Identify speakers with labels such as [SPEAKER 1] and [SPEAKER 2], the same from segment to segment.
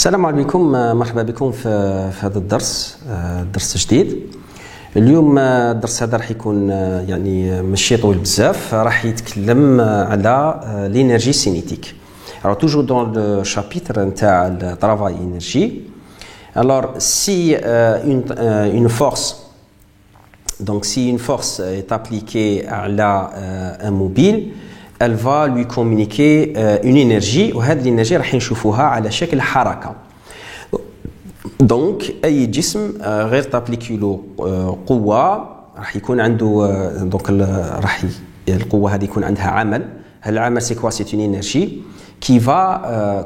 [SPEAKER 1] السلام عليكم. مرحبا بكم في هذا الدرس جديد. اليوم الدرس هذا راح يكون يعني ماشي طويل بزاف، راح يتكلم على l'énergie cinétique. Alors toujours dans le chapitre نتاع le travail énergie. Alors si une force est appliquée à un mobile, elle va lui communiquer une énergie, وهذه الانرجي راح نشوفوها على شكل حركه. دونك اي جسم غير تابليكي له قوه راح يكون عنده دونك راح القوه هذه يكون عندها عمل. العمل سي كوا سي اون انرجي qui va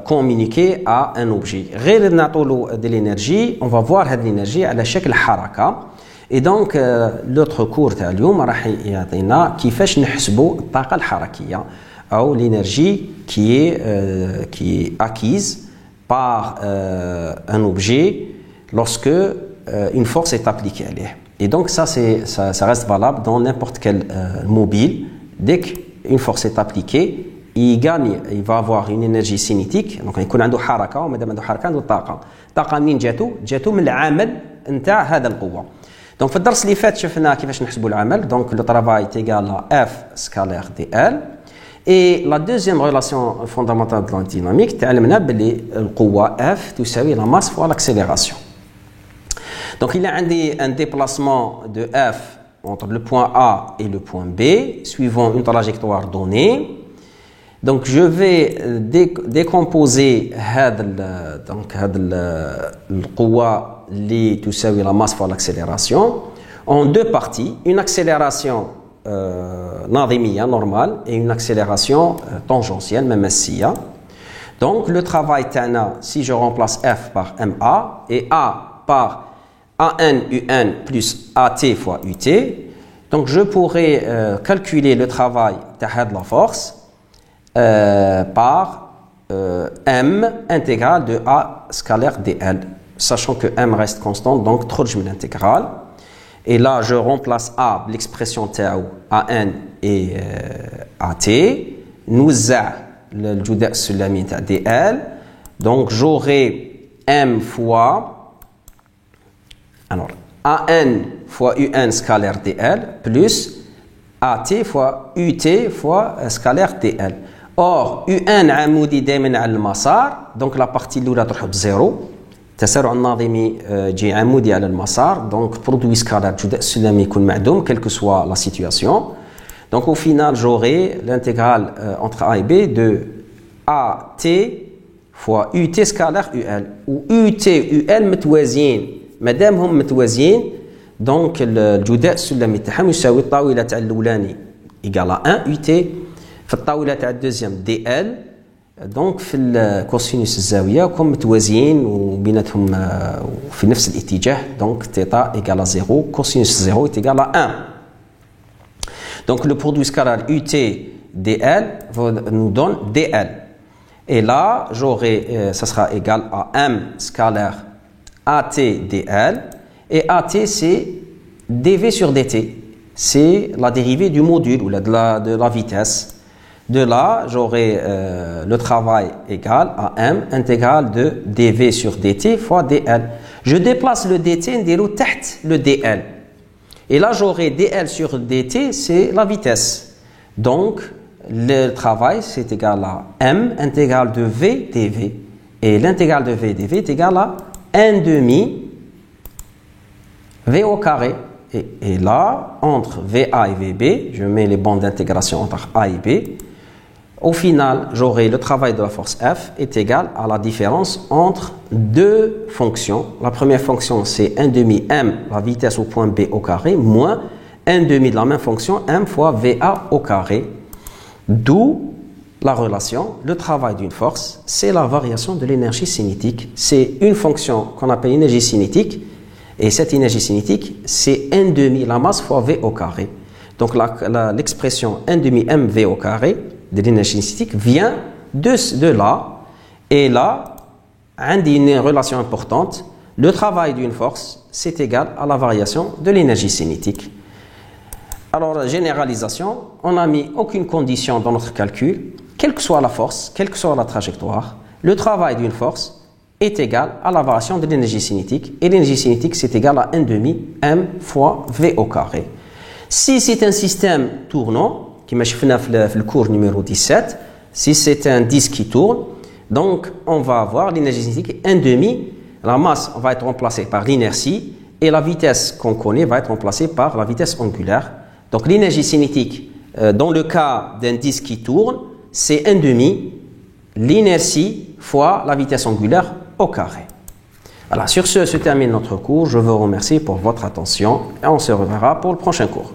[SPEAKER 1] communiquer à un objet. غير نعطوا له de l'énergie, on va voir هذه الانرجي على شكل حركه. Et donc l'autre cours تاع اليوم راح يعطينا كيفاش نحسبوا الطاقه الحركيه او l'énergie qui est acquise par un objet lorsque une force est appliquée à lui. Et donc ça reste valable dans n'importe quel mobile. Dès qu'une force est appliquée, il va avoir une énergie cinétique. Donc يكون عنده حركه، ومادام عنده حركه عنده طاقه منين جاتو من العمل نتاع هذا القوه. Donc في الدرس اللي فات شفنا كيفاش نحسبوا العمل. Donc le travail est égal à F scalaire dl. Et la deuxième relation fondamentale de la dynamique تعلمنا باللي القوة F تساوي la masse fois l'accélération. Donc il y a un déplacement de F entre le point A et le point B suivant une trajectoire donnée. Donc je vais décomposer القوة اللي تساوي la masse fois l'accélération en deux parties. Une accélération ناظمية normale et une accélération tangentielle ممسية. Donc le travail تاعنا si je remplace F par MA et A par AN UN plus AT fois UT, donc je pourrais calculer le travail تاع la force par M intégrale de A scalaire dl, sachant que M reste constante, donc تخرج من l'intégrale. Et là, je remplace A, l'expression تاعو AN et AT. نوزع الجداء السلمي تاع dl. Donc j'aurai M fois alors AN fois UN scalaire dl plus AT fois UT fois scalaire dl. Or UN عمودي دائما على المسار، donc la partie الاولى تروح بزيرو. التسارع الناظمي جي عمودي على المسار، donc برودوي سكالار الجداء السلمي يكون معدوم quelle que soit la situation. Donc au final j'aurai l'intégrale entre A et B de AT fois UT scalaire UL، و UT UL متوازيين. مادام هم متوازيين donc الجداء السلمي تاعهم يساوي الطاوله تاع الاولاني ايكال 1 UT في الطاوله تاع الدوزيام DL. دونك في الكوسينوس الزاويه كون متوازيين وبيناتهم في نفس الاتجاه، دونك تيتا ايكال 0 كوسينوس 0 ايكال 1. Donc le produit scalaire UT dl nous donne dl. Et là, ça sera égal à M scalaire AT dl. Et AT c'est dv sur dt. C'est la dérivée du module ou de la vitesse. De là, j'aurai le travail égal à M intégrale de dv sur dt fois dl. Je déplace le dt نديرو تحت le dl. Et là, j'aurai dl sur dt, c'est la vitesse. Donc, le travail, c'est égal à M intégrale de v dv. Et l'intégrale de v dv est égal à 1 demi v au carré. Et là, entre VA et VB, je mets les bandes d'intégration entre A et B. Au final, j'aurai le travail de la force F est égal à la différence entre deux fonctions. La première fonction, c'est 1 demi M, la vitesse au point B au carré, moins 1 demi de la même fonction, M fois VA au carré. D'où la relation, le travail d'une force, c'est la variation de l'énergie cinétique. C'est une fonction qu'on appelle énergie cinétique. Et cette énergie cinétique, c'est 1 demi la masse fois V au carré. Donc l'expression 1 demi mv au carré de l'énergie cinétique vient de là. Et là, une relation importante, le travail d'une force, c'est égal à la variation de l'énergie cinétique. Alors, généralisation, on n'a mis aucune condition dans notre calcul, quelle que soit la force, quelle que soit la trajectoire. Le travail d'une force est égal à la variation de l'énergie cinétique. Et l'énergie cinétique, c'est égal à 1 demi m fois v au carré. Si c'est un système tournant, qui m'a fait le cours numéro 17, si c'est un disque qui tourne, donc on va avoir l'énergie cinétique 1 demi, la masse va être remplacée par l'inertie et la vitesse qu'on connaît va être remplacée par la vitesse angulaire. Donc l'énergie cinétique, dans le cas d'un disque qui tourne, c'est 1 demi l'inertie fois la vitesse angulaire au carré. Voilà, sur ce se termine notre cours. Je vous remercie pour votre attention et on se reverra pour le prochain cours.